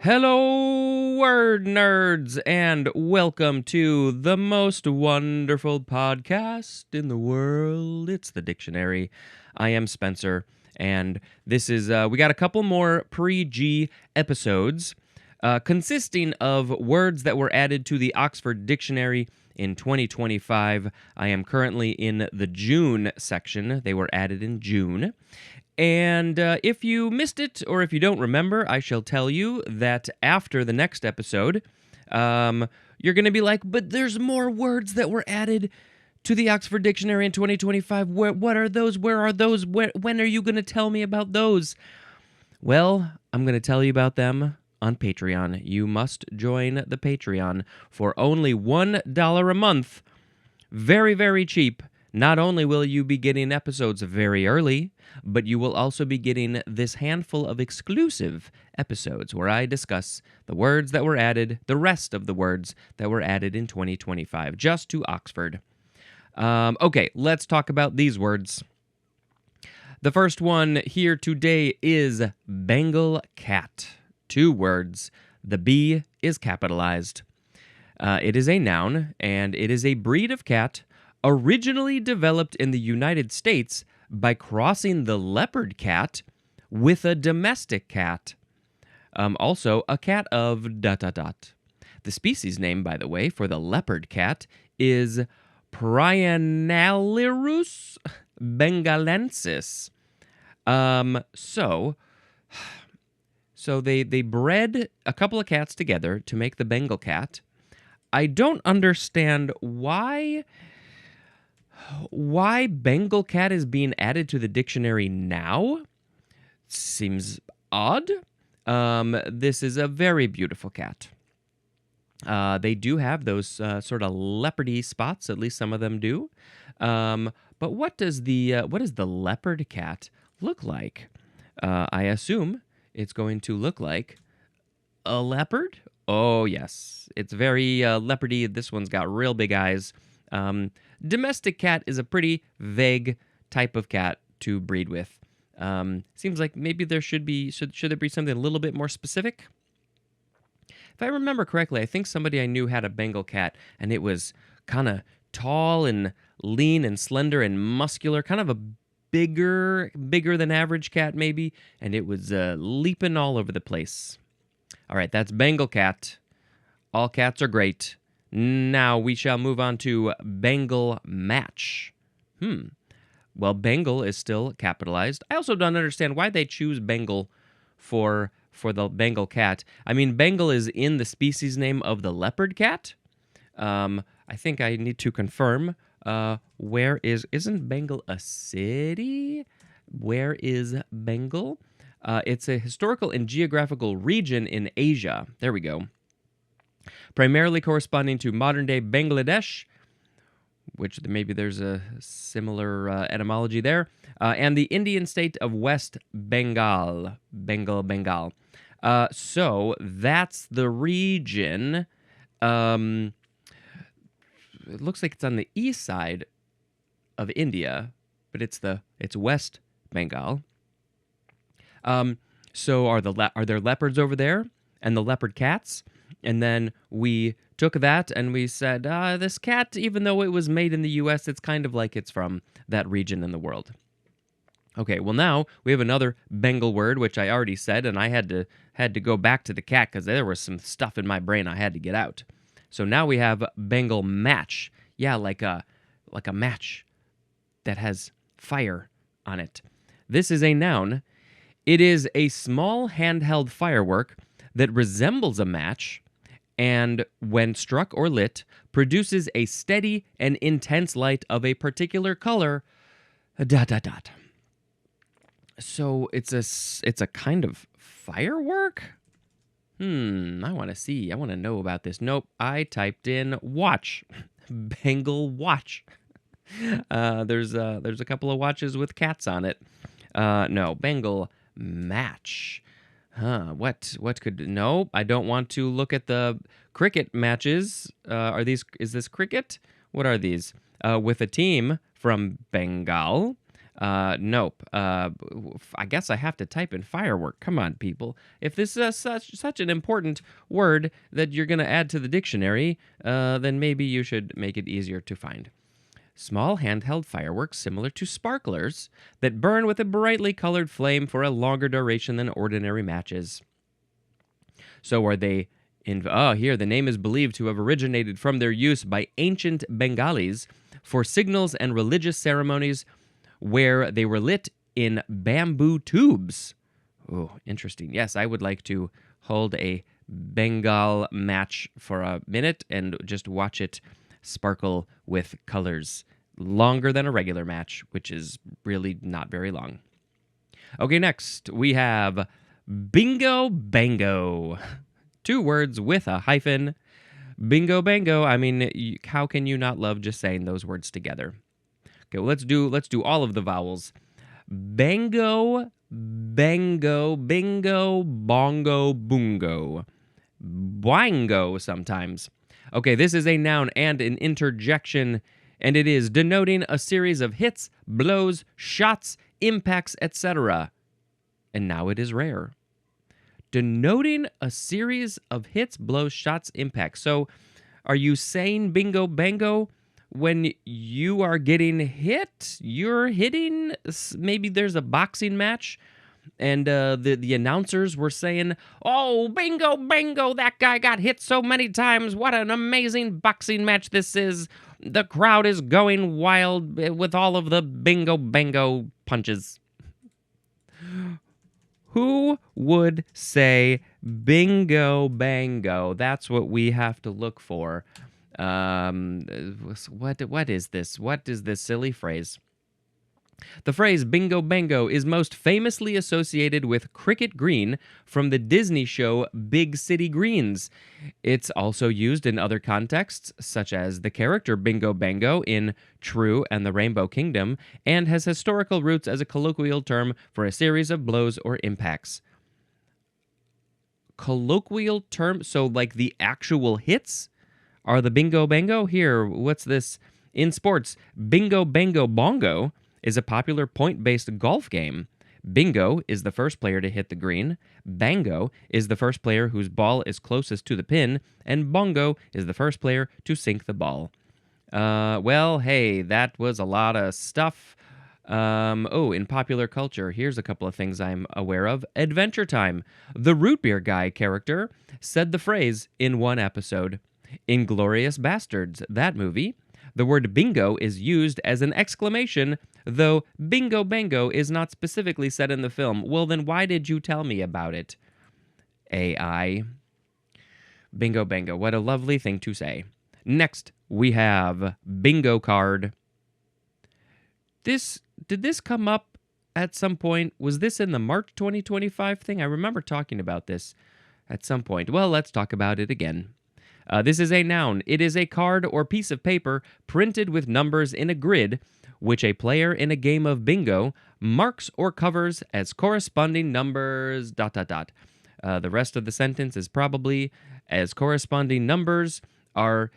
Hello, word nerds, and welcome to the most wonderful podcast in the world. It's the Dictionary. I am Spencer, and this is, we got a couple more pre-G episodes consisting of words that were added to the Oxford Dictionary in 2025. I am currently in the June section. They were added in June. And if you missed it or if you don't remember, I shall tell you that after the next episode, you're going to be like, but there's more words that were added to the Oxford Dictionary in 2025. What are those? Where are those? When are you going to tell me about those? Well, I'm going to tell you about them on Patreon. You must join the Patreon for only $1 a month. Very, very cheap. Not only will you be getting episodes very early, but you will also be getting this handful of exclusive episodes where I discuss the words that were added, the rest of the words that were added in 2025, just to Oxford. Okay, let's talk about these words. The first one here today is Bengal cat. 2 words. The B is capitalized. It is a noun, and it is a breed of cat originally developed in the United States by crossing the leopard cat with a domestic cat. Also, a cat of ... The species name, by the way, for the leopard cat is Prionalerus bengalensis. So they bred a couple of cats together to make the Bengal cat. I don't understand why Bengal cat is being added to the dictionary now. Seems odd. This is a very beautiful cat. They do have those sort of leopardy spots, at least some of them do. But what does the leopard cat look like? I assume it's going to look like a leopard. Oh, yes. It's very leopardy. This one's got real big eyes. Domestic cat is a pretty vague type of cat to breed with. Seems like maybe there should there be something a little bit more specific? If I remember correctly, I think somebody I knew had a Bengal cat, and it was kind of tall and lean and slender and muscular, kind of a bigger than average cat maybe, and it was leaping all over the place. All right, that's Bengal cat. All cats are great. Now we shall move on to Bengal match. Well, Bengal is still capitalized. I also don't understand why they choose Bengal for the Bengal cat. I mean, Bengal is in the species name of the leopard cat. I think I need to confirm. Isn't Bengal a city? Where is Bengal? It's a historical and geographical region in Asia. There we go. Primarily corresponding to modern-day Bangladesh, which maybe there's a similar etymology there, and the Indian state of West Bengal. Bengal. So that's the region. It looks like it's on the east side of India, but it's West Bengal. So are there leopards over there and the leopard cats? And then we took that and we said, this cat, even though it was made in the U.S., it's kind of like it's from that region in the world. Okay, well now we have another Bengal word, which I already said, and I had to go back to the cat because there was some stuff in my brain I had to get out. So now we have Bengal match. Yeah, like a match that has fire on it. This is a noun. It is a small handheld firework that resembles a match and, when struck or lit, produces a steady and intense light of a particular color. ... So it's a kind of firework? I want to see. I want to know about this. Nope, I typed in watch. Bengal watch. There's a couple of watches with cats on it. No, Bengal match. What could... No, I don't want to look at the cricket matches. Is this cricket? What are these? With a team from Bengal. Nope. I guess I have to type in firework. Come on, people. If this is such an important word that you're going to add to the dictionary, then maybe you should make it easier to find. Small handheld fireworks similar to sparklers that burn with a brightly colored flame for a longer duration than ordinary matches. So are they here the name is believed to have originated from their use by ancient Bengalis for signals and religious ceremonies where they were lit in bamboo tubes. Oh, interesting. Yes, I would like to hold a Bengal match for a minute and just watch it sparkle with colors longer than a regular match, which is really not very long. Okay, next we have bingo bango. 2 words with a hyphen. Bingo bango. I mean, how can you not love just saying those words together? Okay, well, let's do all of the vowels. Bango, bango, bingo, bongo, bungo. Boingo sometimes. Okay, this is a noun and an interjection, and it is denoting a series of hits, blows, shots, impacts, etc. And now it is rare. Denoting a series of hits, blows, shots, impacts. So, are you saying bingo bango when you are getting hit? You're hitting, maybe there's a boxing match, and the announcers were saying, "Oh, bingo bango, that guy got hit so many times. What an amazing boxing match this is. The crowd is going wild with all of the bingo bango punches." Who would say bingo bango? That's what we have to look for. What is this? What is this silly phrase? The phrase bingo bango is most famously associated with Cricket Green from the Disney show Big City Greens. It's also used in other contexts, such as the character Bingo Bango in True and the Rainbow Kingdom, and has historical roots as a colloquial term for a series of blows or impacts. Colloquial term? So like the actual hits are the bingo bango? Here, what's this? In sports, bingo bango bongo is a popular point-based golf game. Bingo is the first player to hit the green, bango is the first player whose ball is closest to the pin, and bongo is the first player to sink the ball. Well, hey, that was a lot of stuff. In popular culture, here's a couple of things I'm aware of. Adventure Time. The root beer guy character said the phrase in one episode. Inglourious Bastards, that movie. The word bingo is used as an exclamation, though bingo bango is not specifically said in the film. Well, then why did you tell me about it? AI. Bingo bango, what a lovely thing to say. Next, we have bingo card. Did this come up at some point? Was this in the March 2025 thing? I remember talking about this at some point. Well, let's talk about it again. This is a noun. It is a card or piece of paper printed with numbers in a grid, which a player in a game of bingo marks or covers as corresponding numbers, ... The rest of the sentence is probably as corresponding numbers are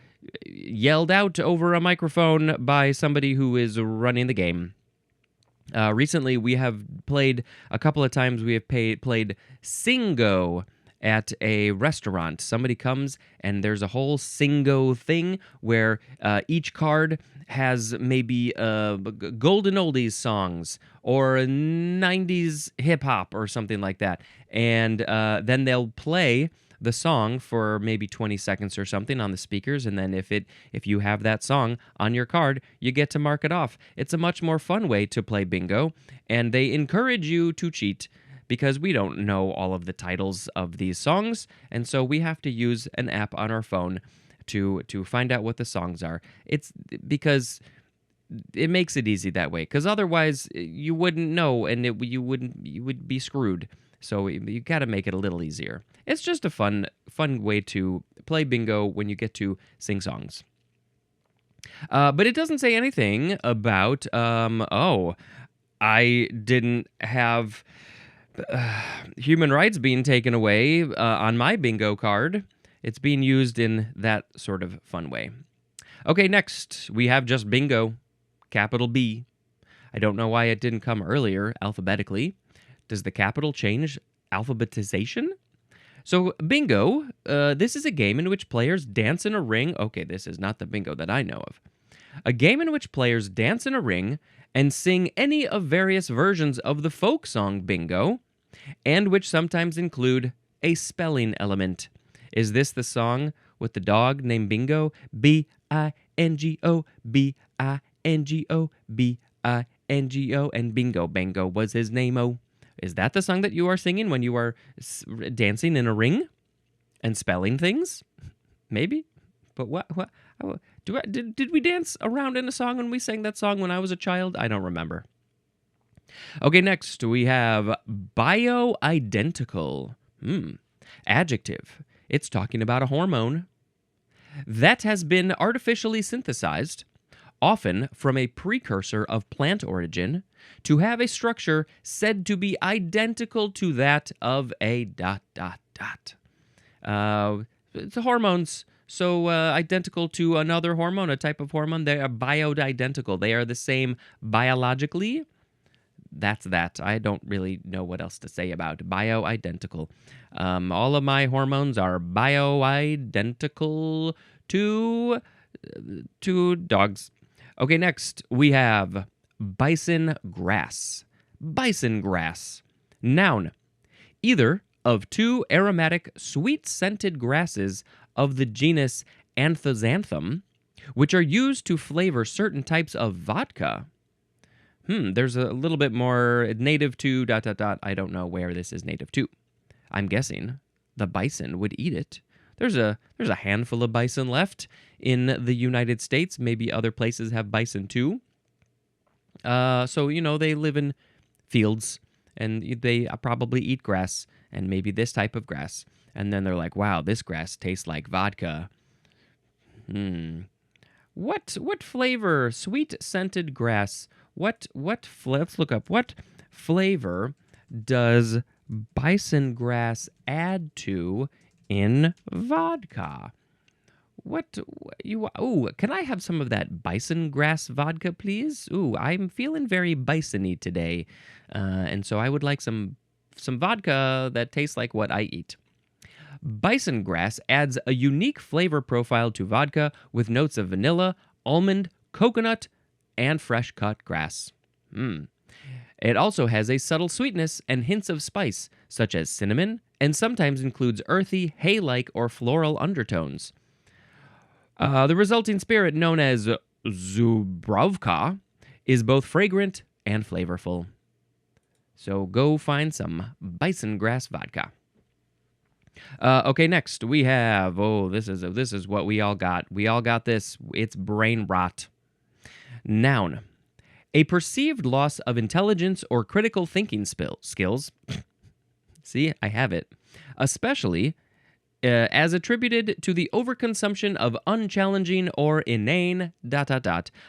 yelled out over a microphone by somebody who is running the game. Recently, we have played a couple of times. We have played Singo at a restaurant. Somebody comes and there's a whole Singo thing where each card has maybe golden oldies songs or 90s hip hop or something like that. And then they'll play the song for maybe 20 seconds or something on the speakers, and then if you have that song on your card, you get to mark it off. It's a much more fun way to play bingo, and they encourage you to cheat because we don't know all of the titles of these songs, and so we have to use an app on our phone to find out what the songs are. It's because it makes it easy that way, because otherwise you wouldn't know, and you would be screwed. So you got to make it a little easier. It's just a fun way to play bingo when you get to sing songs. But it doesn't say anything about, I didn't have human rights being taken away on my bingo card. It's being used in that sort of fun way. Okay, next we have just bingo, capital B. I don't know why it didn't come earlier alphabetically. Does the capital change alphabetization? So, bingo, this is a game in which players dance in a ring. Okay, this is not the bingo that I know of. A game in which players dance in a ring and sing any of various versions of the folk song bingo, and which sometimes include a spelling element. Is this the song with the dog named Bingo? Bingo, Bingo, Bingo, and Bingo Bango was his name-o. Is that the song that you are singing when you are dancing in a ring and spelling things? Maybe. But what did we dance around in a song when we sang that song when I was a child? I don't remember. Okay, next we have bioidentical. Adjective. It's talking about a hormone that has been artificially synthesized, often from a precursor of plant origin, to have a structure said to be identical to that of a ... It's hormones. So identical to another hormone, a type of hormone. They are bioidentical. They are the same biologically. That's that. I don't really know what else to say about bioidentical. All of my hormones are bioidentical to dogs. Okay, next we have bison grass. Bison grass. Noun. Either of two aromatic, sweet-scented grasses of the genus Anthoxanthum, which are used to flavor certain types of vodka. There's a little bit more native to ... I don't know where this is native to. I'm guessing the bison would eat it. There's a handful of bison left in the United States. Maybe other places have bison too. So, they live in fields and they probably eat grass and maybe this type of grass. And then they're like, wow, this grass tastes like vodka. What flavor? Sweet scented grass. Let's look up. What flavor does bison grass add to in vodka? Can I have some of that bison grass vodka, please? I'm feeling very bison-y today. And so I would like some vodka that tastes like what I eat. Bison grass adds a unique flavor profile to vodka with notes of vanilla, almond, coconut, and fresh-cut grass. It also has a subtle sweetness and hints of spice, such as cinnamon, and sometimes includes earthy, hay-like, or floral undertones. The resulting spirit, known as Zubrovka, is both fragrant and flavorful. So go find some bison grass vodka. Okay, next we have, this is what we all got. We all got this. It's brain rot. Noun. A perceived loss of intelligence or critical thinking skills. See, I have it. Especially as attributed to the overconsumption of unchallenging or inane ...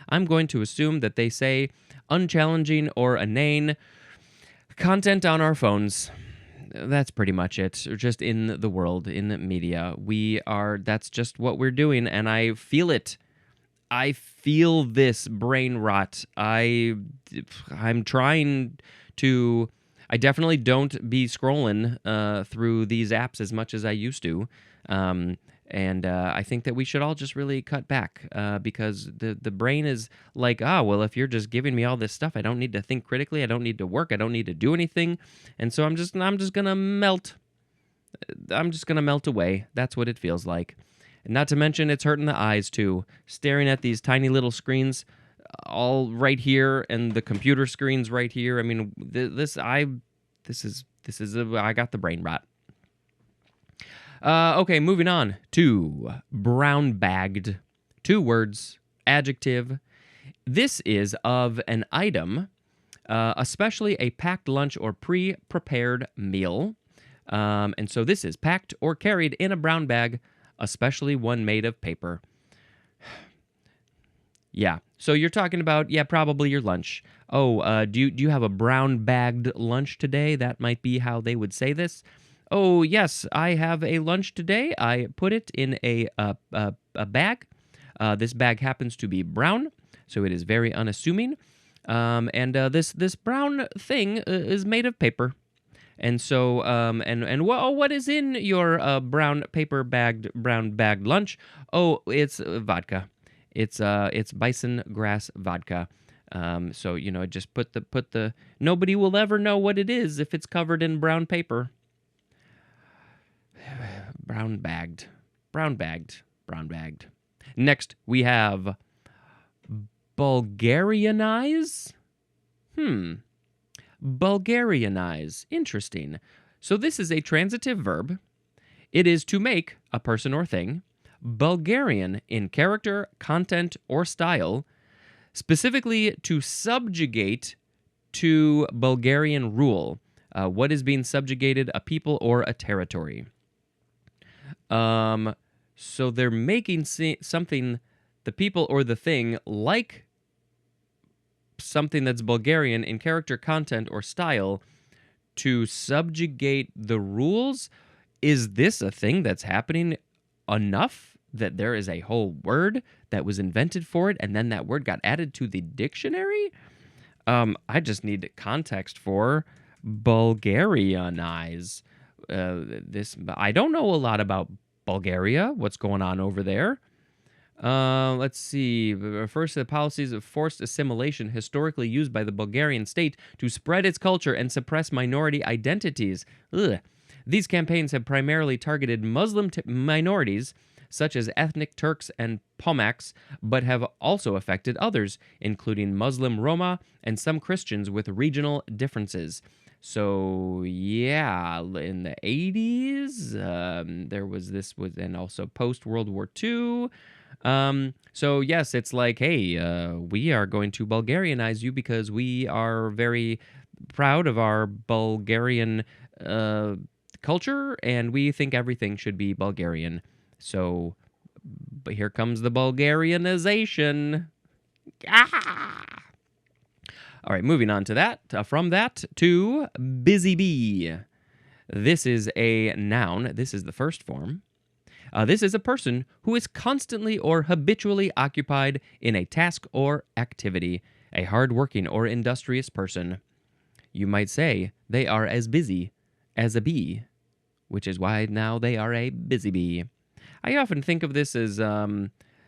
I'm going to assume that they say unchallenging or inane content on our phones. That's pretty much it. Just in the world, in the media. That's just what we're doing, and I feel it. I feel this brain rot. I'm trying to... I definitely don't be scrolling through these apps as much as I used to. And I think that we should all just really cut back because the brain is like, well, if you're just giving me all this stuff, I don't need to think critically. I don't need to work. I don't need to do anything. And so I'm just going to melt. I'm just going to melt away. That's what it feels like. And not to mention it's hurting the eyes too. Staring at these tiny little screens all right here and the computer screens right here. I mean, I got the brain rot. Okay, moving on to brown-bagged. 2 words, adjective. This is of an item, especially a packed lunch or pre-prepared meal. And so this is packed or carried in a brown bag, especially one made of paper. Yeah, so you're talking about, probably your lunch. Do you have a brown-bagged lunch today? That might be how they would say this. Oh, yes, I have a lunch today. I put it in a bag. This bag happens to be brown, so it is very unassuming. This brown thing is made of paper. And so, what is in your brown bagged lunch? Oh, it's vodka. It's bison grass vodka. So just put the. Nobody will ever know what it is if it's covered in brown paper. Brown bagged, brown bagged, brown bagged. Next, we have Bulgarianize. Bulgarianize. Interesting. So this is a transitive verb. It is to make a person or thing Bulgarian in character, content, or style, specifically to subjugate to Bulgarian rule. What is being subjugated, a people or a territory? So they're making something, the people or the thing, like something that's Bulgarian in character, content, or style to subjugate the rules. Is this a thing that's happening enough that there is a whole word that was invented for it and then that word got added to the dictionary? I just need context for Bulgarianize. I don't know a lot about Bulgaria, what's going on over there. Let's see. Refers to the policies of forced assimilation historically used by the Bulgarian state to spread its culture and suppress minority identities. Ugh. These campaigns have primarily targeted Muslim minorities, such as ethnic Turks and Pomaks, but have also affected others, including Muslim Roma and some Christians with regional differences. So yeah, in the 80s, there was this, and also post World War II. So yes, it's like, hey, we are going to Bulgarianize you because we are very proud of our Bulgarian culture, and we think everything should be Bulgarian. So, but here comes the Bulgarianization. Ah! All right, moving on to that. From that to busy bee. This is a noun. This is the first form. This is a person who is constantly or habitually occupied in a task or activity, a hardworking or industrious person. You might say they are as busy as a bee, which is why now they are a busy bee. I often think of this as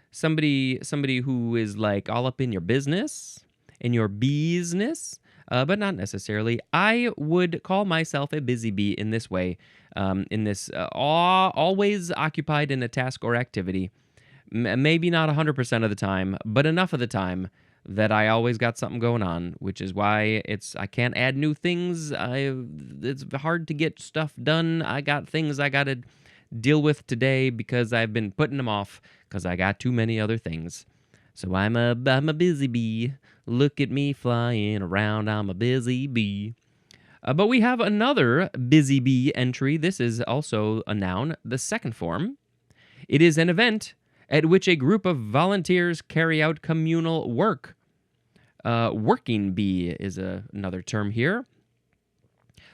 somebody who is like all up in your business, in your business, but not necessarily. I would call myself a busy bee in this way, in this always occupied in a task or activity. Maybe not 100% of the time, but enough of the time that I always got something going on, which is why I can't add new things. It's hard to get stuff done. I got things I got to deal with today because I've been putting them off because I got too many other things. So I'm a busy bee. Look at me flying around. I'm a busy bee. But we have another busy bee entry. This is also a noun, the second form. It is an event at which a group of volunteers carry out communal work. Working bee is another term here.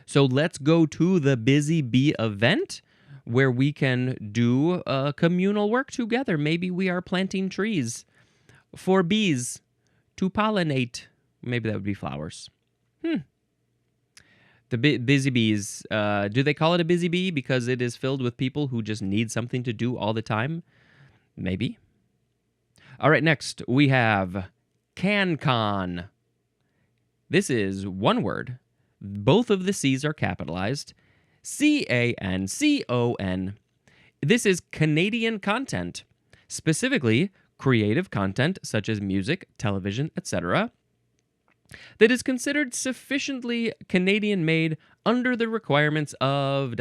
So let's go to the busy bee event where we can do communal work together. Maybe we are planting trees for bees to pollinate. Maybe that would be flowers. The busy bees, do they call it a busy bee because it is filled with people who just need something to do all the time? Maybe. All right, next we have CanCon. This is one word. Both of the C's are capitalized. CANCON. This is Canadian content, specifically creative content such as music, television, etc., that is considered sufficiently Canadian-made under the requirements of ...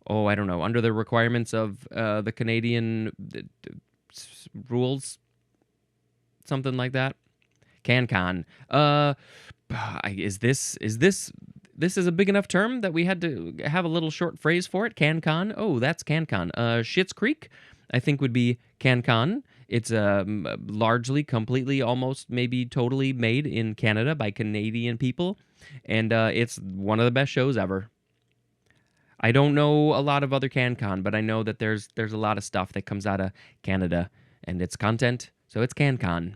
Oh, I don't know. Under the requirements of the Canadian rules, something like that. CanCon. Is this a big enough term that we had to have a little short phrase for it? CanCon. Oh, that's CanCon. Schitt's Creek, I think, would be CanCon. It's largely, completely, almost, maybe totally made in Canada by Canadian people, and it's one of the best shows ever. I don't know a lot of other CanCon, but I know that there's a lot of stuff that comes out of Canada, and it's content, so it's CanCon.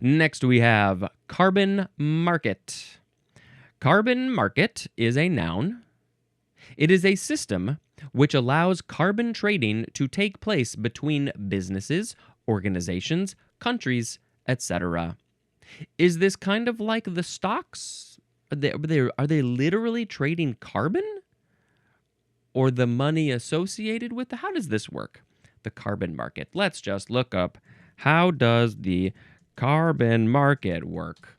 Next, we have carbon market. Carbon market is a noun. It is a system which allows carbon trading to take place between businesses, organizations, countries, etc. Is this kind of like the stocks? Are they literally trading carbon? Or the money associated with how does this work? The carbon market. Let's just look up, how does the carbon market work?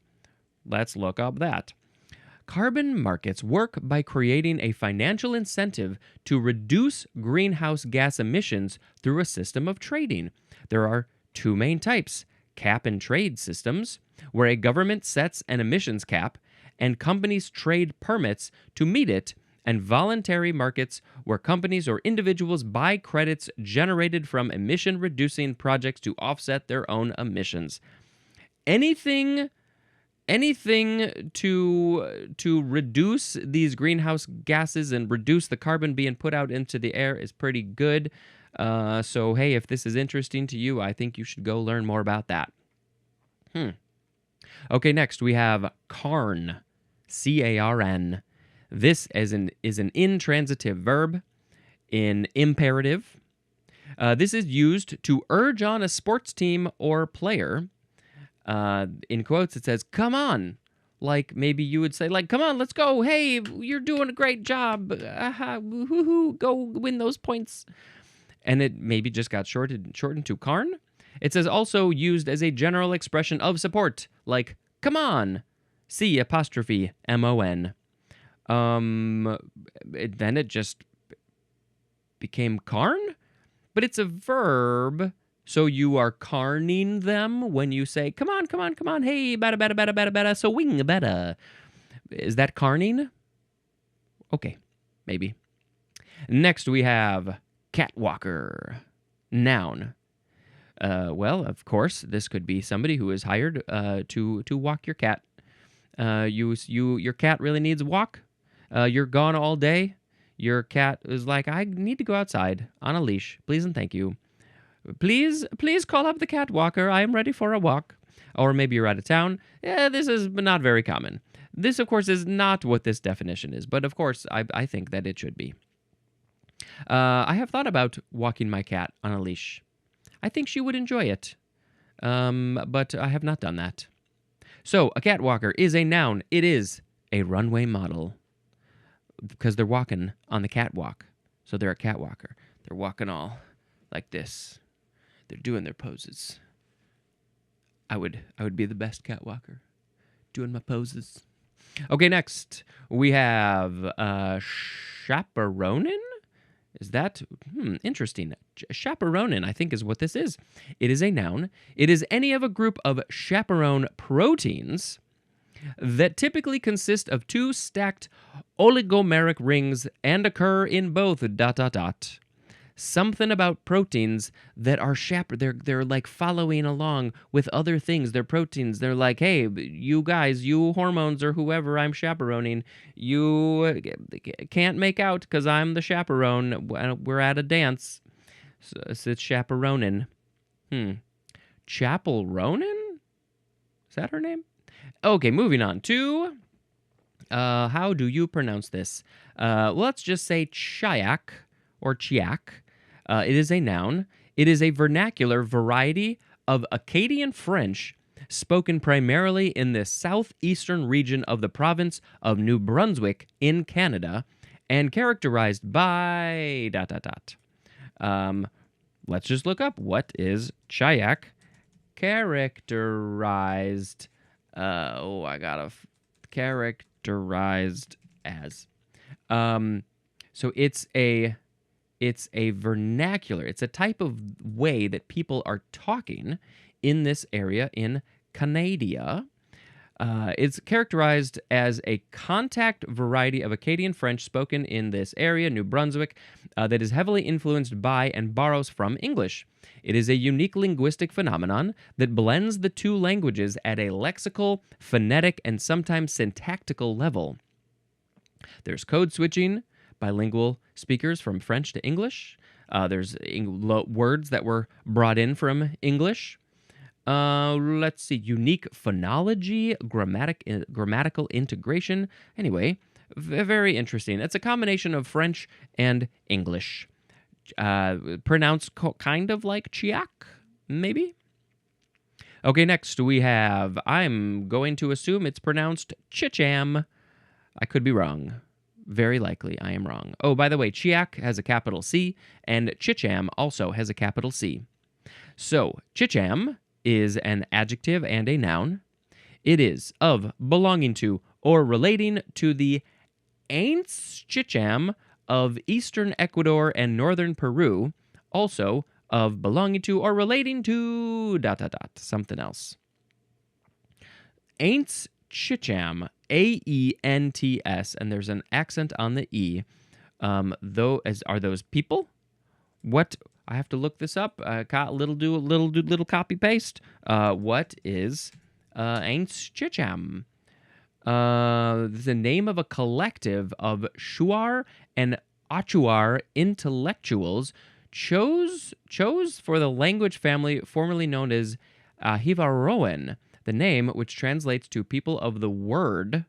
Let's look up that. Carbon markets work by creating a financial incentive to reduce greenhouse gas emissions through a system of trading. There are two main types: cap and trade systems, where a government sets an emissions cap and companies trade permits to meet it, and voluntary markets, where companies or individuals buy credits generated from emission-reducing projects to offset their own emissions. Anything to reduce these greenhouse gases and reduce the carbon being put out into the air is pretty good. So, hey, if this is interesting to you, I think you should go learn more about that. Okay, next we have carn, C-A-R-N. This is an intransitive verb in imperative. This is used to urge on a sports team or player. In quotes, it says, come on. Like maybe you would say, like, come on, let's go. Hey, you're doing a great job. Woo-hoo, go win those points. And it maybe just got shortened to carn. It says also used as a general expression of support, like, come on. C''M-O-N. Then it just became carn, but it's a verb, so you are carning them when you say, come on, come on, come on, hey, bada, so wing bada. Is that carning? Okay, maybe. Next we have catwalker, noun. Well, of course, this could be somebody who is hired to walk your cat. Your cat really needs a walk. You're gone all day. Your cat is like, I need to go outside on a leash. Please and thank you. Please call up the cat walker. I am ready for a walk. Or maybe you're out of town. Yeah, this is not very common. This, of course, is not what this definition is. But, of course, I think that it should be. I have thought about walking my cat on a leash. I think she would enjoy it. But I have not done that. So, a catwalker is a noun. It is a runway model. Because they're walking on the catwalk. So they're a catwalker. They're walking all like this. They're doing their poses. I would be the best catwalker. Doing my poses. Okay, next we have chaperonin. Is that interesting? Chaperonin, I think, is what this is. It is a noun. It is any of a group of chaperone proteins that typically consist of two stacked oligomeric rings and occur in both ... Something about proteins that are they're like following along with other things. They're proteins. They're like, hey, you guys, you hormones or whoever I'm chaperoning, you can't make out because I'm the chaperone. We're at a dance. So it's chaperonin. Chapel-ronin? Is that her name? Okay, moving on to, how do you pronounce this? Let's just say chayak or chiak. It is a noun. It is a vernacular variety of Acadian French spoken primarily in the southeastern region of the province of New Brunswick in Canada and characterized by ... Let's just look up, what is chayak characterized characterized as. So it's a vernacular. It's a type of way that people are talking in this area in Canada. It's characterized as a contact variety of Acadian French spoken in this area, New Brunswick, that is heavily influenced by and borrows from English. It is a unique linguistic phenomenon that blends the two languages at a lexical, phonetic, and sometimes syntactical level. There's code switching, bilingual speakers from French to English. There's words that were brought in from English. Let's see. Unique phonology, grammatical integration. Anyway, very interesting. It's a combination of French and English. Pronounced kind of like chiak, maybe? Okay, next we have, I'm going to assume it's pronounced chicham. I could be wrong. Very likely I am wrong. Oh, by the way, chiak has a capital C, and chicham also has a capital C. So, chicham is an adjective and a noun. It is of, belonging to, or relating to the Aints Chicham of eastern Ecuador and northern Peru, also of belonging to or relating to ... something else. Aints Chicham, Aents, and there's an accent on the E. Are those people? What? I have to look this up. Little copy paste. What is Aints Chicham? The name of a collective of Shuar and Achuar intellectuals chose for the language family formerly known as Hivaroan. The name, which translates to people of the word,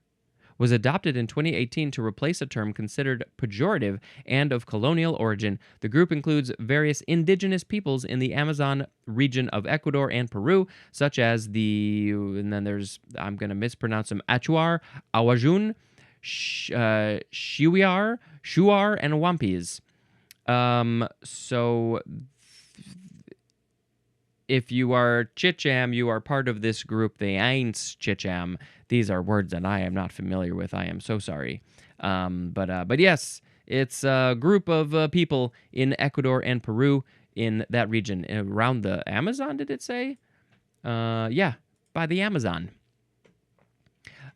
was adopted in 2018 to replace a term considered pejorative and of colonial origin. The group includes various indigenous peoples in the Amazon region of Ecuador and Peru, such as and then there's, I'm going to mispronounce them, Achuar, Awajun, Shuar, and Wampis. So if you are Chicham, you are part of this group, the Aints Chicham. These are words that I am not familiar with. I am so sorry. But yes, it's a group of people in Ecuador and Peru in that region. Around the Amazon, did it say? Yeah, by the Amazon.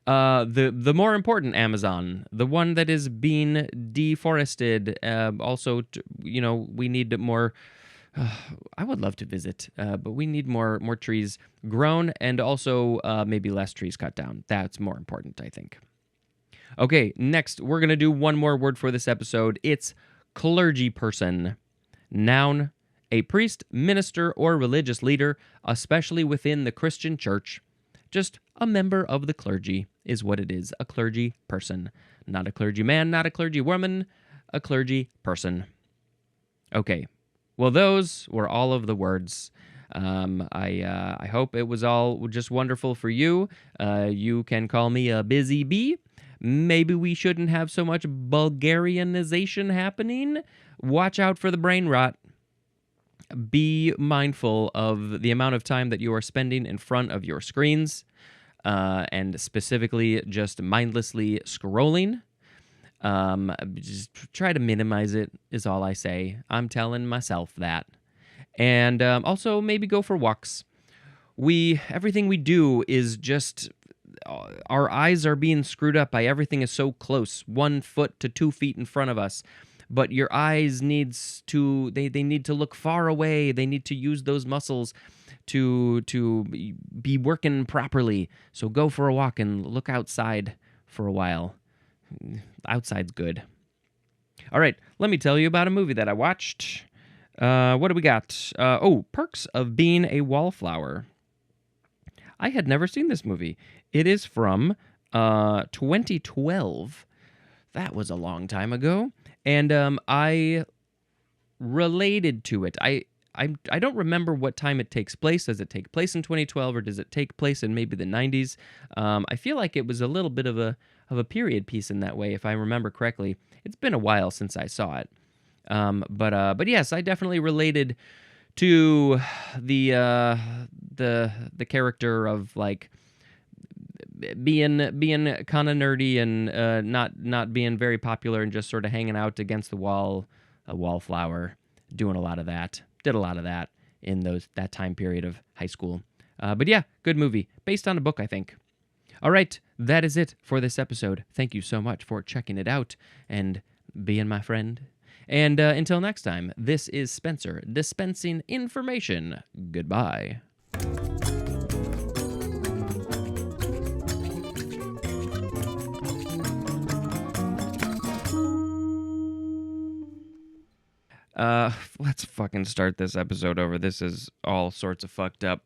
The more important Amazon, the one that is being deforested. Also, we need more... I would love to visit, but we need more trees grown and also maybe less trees cut down. That's more important, I think. Okay, next, we're going to do one more word for this episode. It's clergy person. Noun, a priest, minister, or religious leader, especially within the Christian church. Just a member of the clergy is what it is, a clergy person. Not a clergyman, not a clergy woman, a clergy person. Okay. Well, those were all of the words. I hope it was all just wonderful for you. You can call me a busy bee. Maybe we shouldn't have so much Bulgarianization happening. Watch out for the brain rot. Be mindful of the amount of time that you are spending in front of your screens, and specifically just mindlessly scrolling. Just try to minimize it is all I say. I'm telling myself that. And also maybe go for walks. Everything we do is just, our eyes are being screwed up by everything is so close, 1 foot to 2 feet in front of us. But your eyes they need to look far away. They need to use those muscles to be working properly. So go for a walk and look outside for a while. Outside's good. All right, let me tell you about a movie that I watched. What do we got? Perks of Being a Wallflower. I had never seen this movie. It is from 2012. That was a long time ago. And I related to it. I don't remember what time it takes place. Does it take place in 2012 or does it take place in maybe the 90s? I feel like it was a little bit of a period piece in that way, if I remember correctly. It's been a while since I saw it. But yes, I definitely related to the character of like being kind of nerdy and not being very popular and just sort of hanging out against the wall, a wallflower, doing a lot of that. Did a lot of that in that time period of high school. But yeah, good movie. Based on a book, I think. All right, that is it for this episode. Thank you so much for checking it out and being my friend. And until next time, this is Spencer, dispensing information. Goodbye. Let's fucking start this episode over. This is all sorts of fucked up.